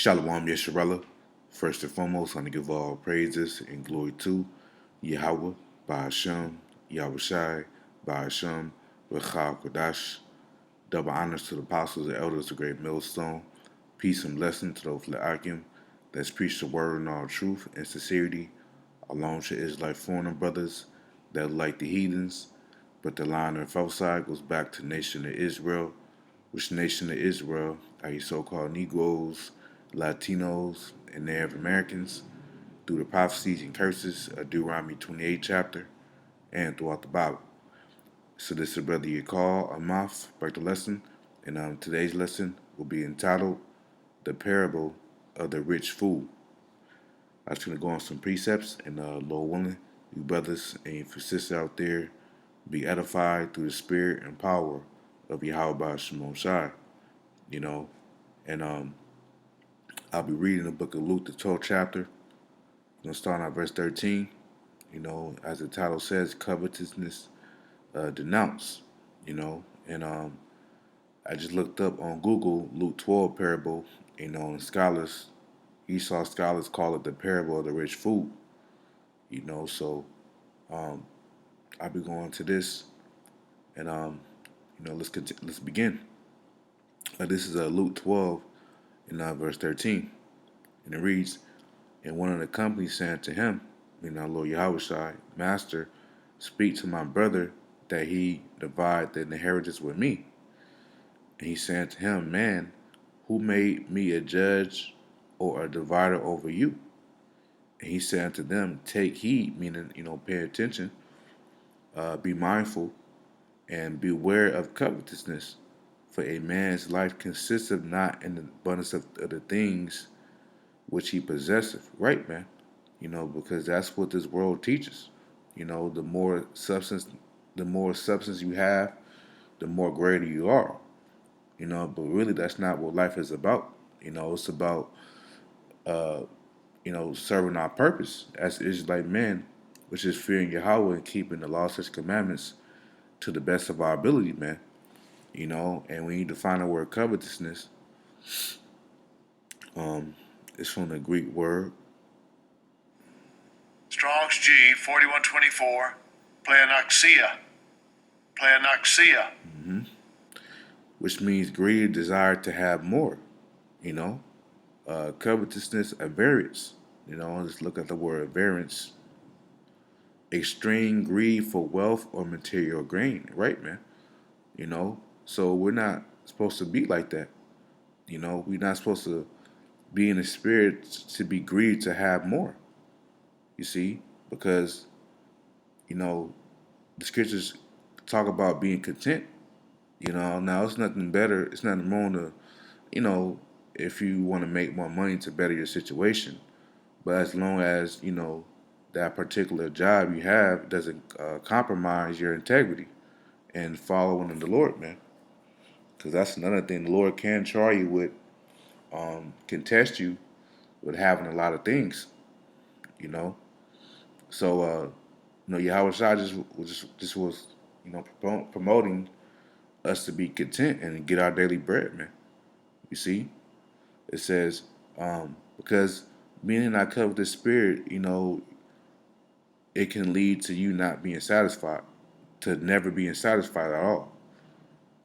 Shalom Yesharella. First and foremost, I want to give all praises and glory to Yahweh, Ba'ashem, Yahushai, Ba'ashem, Rechah Kodash. Double honors to the apostles and elders of the great millstone. Peace and blessing to those Le'akim that's preach the word in all truth and sincerity, along to Israelite foreigner brothers that are like the heathens, but the line of outside goes back to the nation of Israel, which nation of Israel are you so-called Negroes, Latinos, and Native Americans through the prophecies and curses of Deuteronomy 28 chapter and throughout the Bible. So this is Brother Yakal Amath, break the lesson, and today's lesson will be entitled The Parable of the Rich Fool. I'm just going to go on some precepts, and Lord willing, you brothers and you sisters out there be edified through the spirit and power of Yahweh Shimon Shai, and I'll be reading the book of Luke, the 12th chapter. I'm going to start on verse 13. As the title says, covetousness denounce, and I just looked up on Google Luke 12 parable, and Esau scholars call it the parable of the rich fool, so um, I'll be going to this, and let's begin. This is Luke 12 and verse 13, and it reads, and one of the company said to him, our Lord Yahushua, Master, speak to my brother that he divide the inheritance with me. And he said to him, Man, who made me a judge or a divider over you? And he said unto them, Take heed, meaning, pay attention, be mindful, and beware of covetousness. For a man's life consisteth not in the abundance of the things which he possesseth. Right, man? Because that's what this world teaches. The more substance you have, the more greater you are. But really that's not what life is about. It's about serving our purpose as Israelite men, which is fearing Yahweh and keeping the laws and commandments to the best of our ability, man. And we need to find the word covetousness. It's from the Greek word Strong's G 4124, pleonaxia. Pleonaxia. which means greedy desire to have more. Covetousness, avarice. Let's look at the word avarice. Extreme greed for wealth or material gain, right, man? So we're not supposed to be like that. We're not supposed to be in the spirit to be greedy to have more. You see, because the scriptures talk about being content. Now it's nothing better. It's nothing wrong to, if you want to make more money to better your situation. But as long as that particular job you have doesn't compromise your integrity and following the Lord, man. Because that's another thing the Lord can try you with, can test you with having a lot of things, you know. So, Yahweh Shai just was, promoting us to be content and get our daily bread, man. You see, it says, because being in that covetous spirit, it can lead to you not being satisfied, to never being satisfied at all.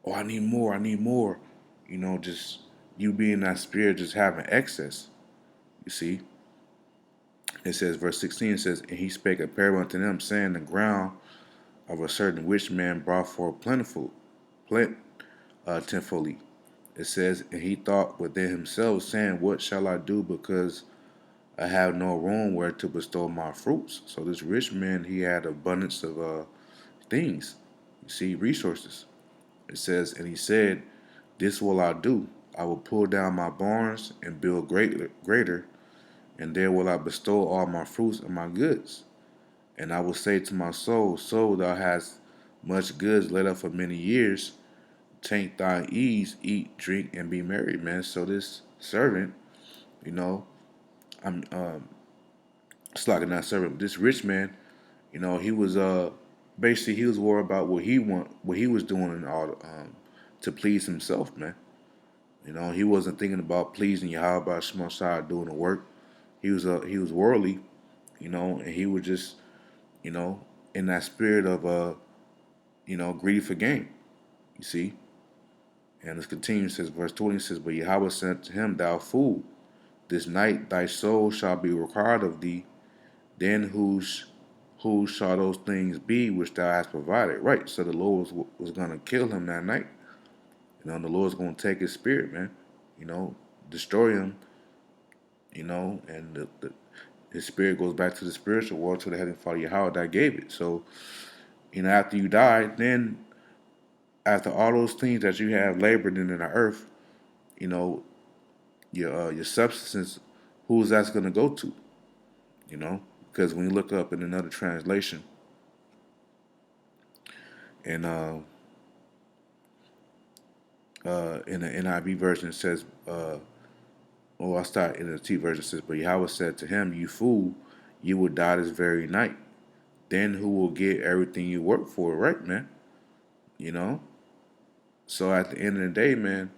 Oh, I need more, I need more. Just you being in that spirit, just having excess. You see, it says, verse 16 says, and he spake a parable unto them, saying, the ground of a certain rich man brought forth tenfold. It says, and he thought within himself, saying, what shall I do, because I have no room where to bestow my fruits. So this rich man, he had abundance of things, you see, resources. It says, and he said, this will I do. I will pull down my barns and build greater, and there will I bestow all my fruits and my goods. And I will say to my soul, soul, thou hast much goods laid up for many years. Take thine ease, eat, drink, and be merry, man. So this servant, I'm it's like not servant, but this rich man, he was basically he was worried about what he was doing and all to please himself, man. You know, he wasn't thinking about pleasing Yahweh Shemashah doing the work. He was worldly, you know, and he was just, you know, in that spirit of greedy for gain. You see, and it continues, says verse 20 says, "But Yahweh said to him, Thou fool, this night thy soul shall be required of thee. Then whose shall those things be which thou hast provided?" Right. So the Lord was going to kill him that night. You know, and the Lord's going to take his spirit, man. You know, destroy him. You know, and his spirit goes back to the spiritual world, to the Heavenly Father Yahweh that gave it. So, you know, after you die, then after all those things that you have labored in the earth, you know, your substance, who's that's going to go to? You know, because when you look up in another translation, and in the NIV version it says, I start in the T version, it says, "But Yahweh said to him, You fool, you will die this very night. Then who will get everything you work for?" Right, man? You know. So at the end of the day, man,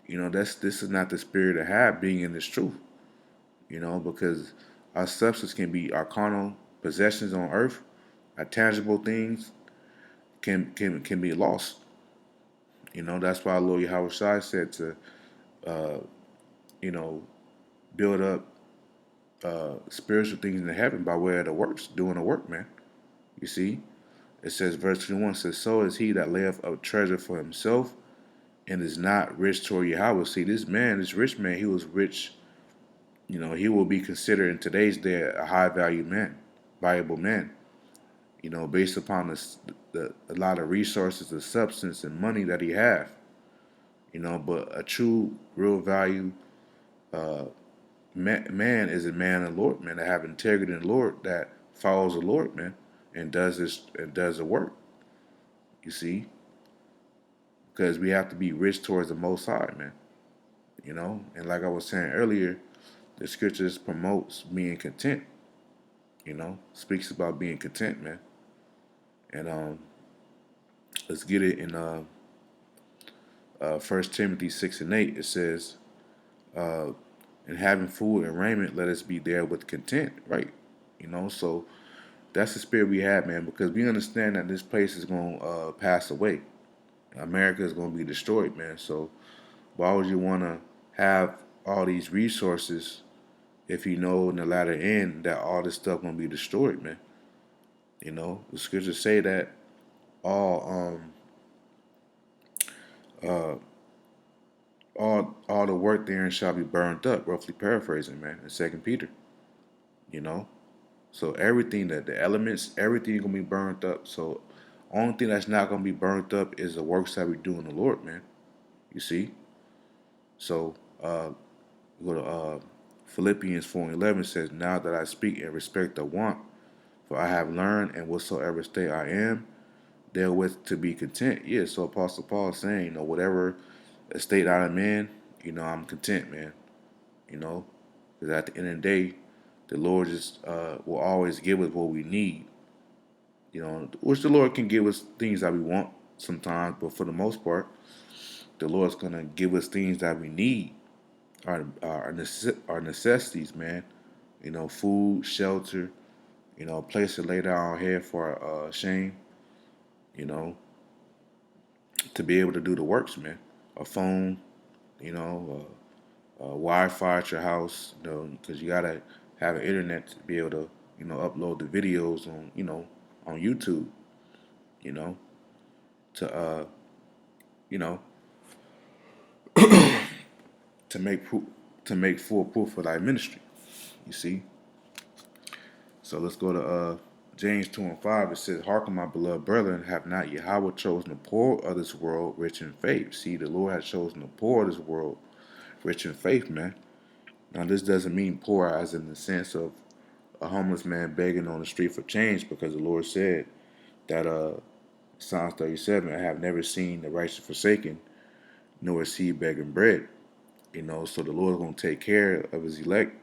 you know, this is not the spirit of have being in this truth. You know, because our substance can be our carnal possessions on earth, our tangible things can be lost. You know, that's why Lord Yahweh Shai said to, you know, build up spiritual things in the heaven by way of the works, doing the work, man. You see, it says, verse 21 says, "So is he that layeth up treasure for himself and is not rich toward Yahweh." See, this rich man, he was rich. You know, he will be considered in today's day a high value man, valuable man. You know, based upon a lot of resources, the substance and money that he have. You know, but a true, real value man is a man of the Lord, man, that have integrity in the Lord, that follows the Lord, man, and does the work. You see, because we have to be rich towards the Most High, man. You know, and like I was saying earlier, the scriptures promotes being content. You know, speaks about being content, man. And let's get it in 1 Timothy 6:8. It says, "And having food and raiment, let us be there with content." Right. You know, so that's the spirit we have, man, because we understand that this place is going to pass away. America is going to be destroyed, man. So why would you want to have all these resources if you know in the latter end that all this stuff going to be destroyed, man? You know, the scriptures say that all all the work therein shall be burned up, roughly paraphrasing, man, in Second Peter. You know, so everything, that the elements, everything gonna be burned up. So only thing that's not gonna be burned up is the works that we do in the Lord, man. You see. So go to Philippians 4:11 says, "Now that I speak in respect of want, for I have learned in whatsoever state I am, therewith to be content." Yeah, so Apostle Paul is saying, you know, whatever state I'm in, you know, I'm content, man. You know, because at the end of the day, the Lord just will always give us what we need. You know, which the Lord can give us things that we want sometimes, but for the most part, the Lord's gonna give us things that we need, our necessities, man. You know, food, shelter, you know, a place to lay down our head for shame. You know, to be able to do the works, man. A phone, you know, Wi-Fi at your house, you know, because you gotta have an internet to be able to, you know, upload the videos on, you know, on YouTube, you know, to, you know, to make to make full proof of thy ministry. You see. So let's go to James 2:5. It says, "Hearken, my beloved brethren, have not Yahweh chosen the poor of this world rich in faith?" See, the Lord has chosen the poor of this world rich in faith, man. Now, this doesn't mean poor as in the sense of a homeless man begging on the street for change, because the Lord said that Psalms 37, "I have never seen the righteous forsaken, nor a seed begging bread." You know, so the Lord's going to take care of his elect.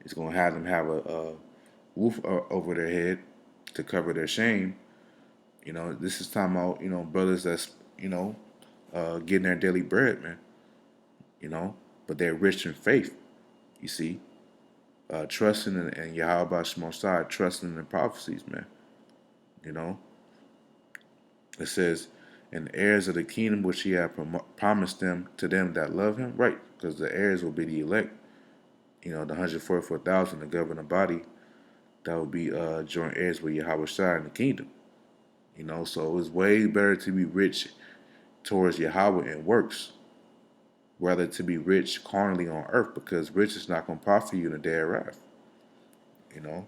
He's going to have them have a roof over their head to cover their shame. You know, this is talking about, you know, brothers that's, you know, getting their daily bread, man. but they're rich in faith, you see, trusting in Yahweh Shemosai, trusting in the prophecies, man. You know, it says, and the heirs of the kingdom which he had promised them to them that love him, right? Because the heirs will be the elect, the 144,000, the governing body that will be joint heirs with Yahweh Shai in the kingdom. So it's way better to be rich towards Yahweh in works, rather to be rich carnally on earth, because rich is not going to profit you in the day of wrath. You know,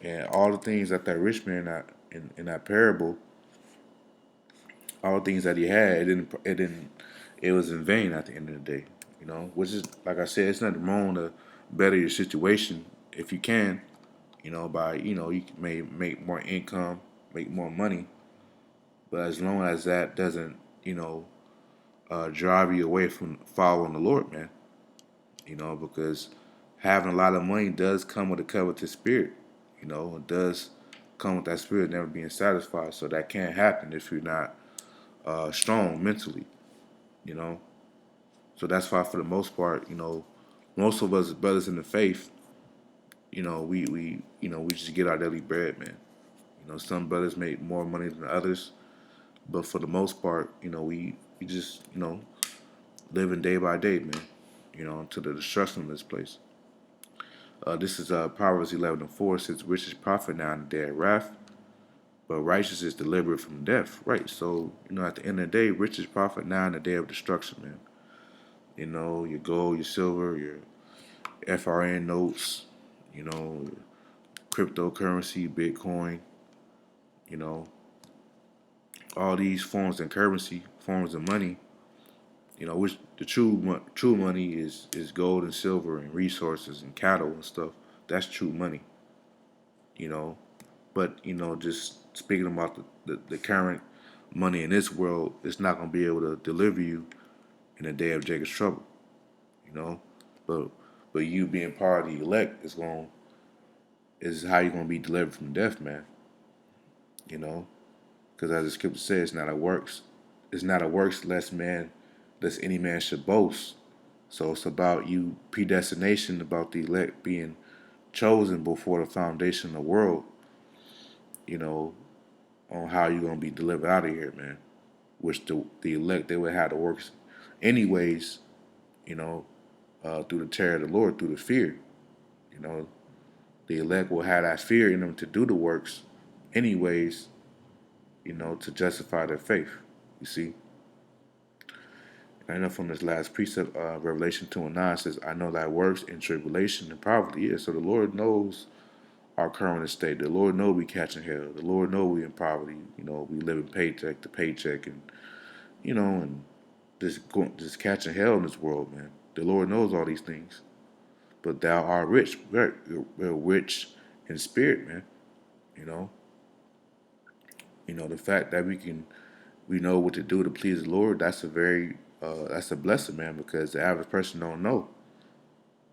and all the things that rich man in that parable, all the things that he had, it was in vain at the end of the day. Which is, like I said, it's nothing wrong to better your situation if you can. By you may make more income, make more money, but as long as that doesn't drive you away from following the Lord, man. Because having a lot of money does come with a covetous spirit. It does come with that spirit never being satisfied. So that can't happen if you're not strong mentally. You know, so that's why for the most part, most of us brothers in the faith, we just get our daily bread, man. Some brothers make more money than others, but for the most part, we just living day by day, man. To the destruction of this place. This is Proverbs 11:4 says, "Riches profit now in the day of wrath, but righteousness is delivered from death." Right. So at the end of the day, riches profit now in the day of destruction, man. Your gold, your silver, your FRN notes, cryptocurrency, Bitcoin, you know, all these forms of currency, forms of money. Which the true money is gold and silver and resources and cattle and stuff. That's true money. You know, but just speaking about the current money in this world, it's not gonna be able to deliver you in the day of Jacob's trouble. You know, but you being part of the elect is how you're gonna be delivered from death, man. Because as the scripture says, it's not a works lest any man should boast. So it's about you predestination, about the elect being chosen before the foundation of the world, you know, on how you're gonna be delivered out of here, man. Which the elect they would have to work anyways, you know, through the terror of the Lord, through the fear. You know, the elect will have that fear in them to do the works anyways, to justify their faith. You see? I know from this last precept, Revelation 2:9 says, "I know thy works in tribulation and poverty." Yeah, so the Lord knows our current state. The Lord knows we catching hell. The Lord knows we in poverty. We living paycheck to paycheck, and and just catching hell in this world, man. The Lord knows all these things. But thou art rich. We're rich in spirit, man. You know. The fact that we know what to do to please the Lord. That's a blessing, man. Because the average person don't know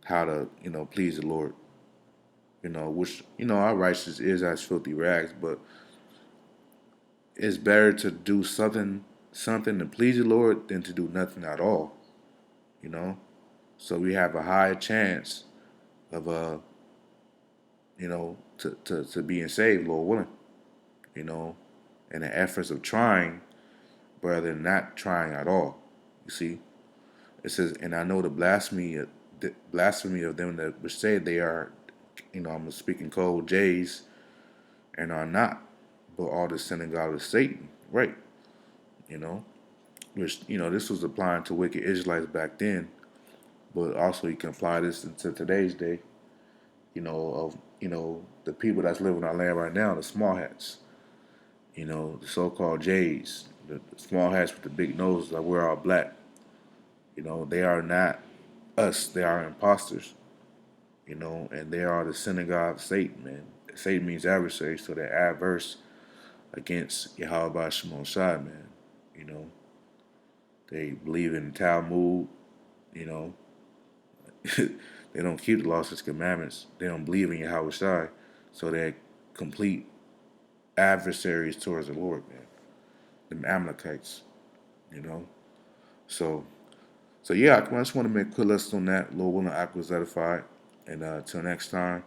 how to please the Lord. Which our righteousness is as filthy rags, but it's better to do something to please the Lord than to do nothing at all. You know, so we have a higher chance of to being saved, Lord willing. And the efforts of trying rather than not trying at all. You see, it says, "And I know the blasphemy of them that which say they are, I'm speaking cold J's, and are not, but all the synagogue of Satan." Right. You know, which this was applying to wicked Israelites back then, but also you can apply this into today's day. Of the people that's living in our land right now, the small hats. The so-called J's, the small hats with the big noses that we're all black. They are not us. They are imposters. And they are the synagogue of Satan, man. Satan means adversary, so they're adverse against Yahweh Shimon Shai, man. You know, they believe in the Talmud, you know. They don't keep the laws and commandments. They don't believe in Yahweh Shai, so they're complete adversaries towards the Lord, man. Them Amalekites, you know. So, yeah, I just want to make a quick lesson on that. Lord willing, I was edified. And until next time,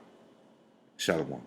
Shalom.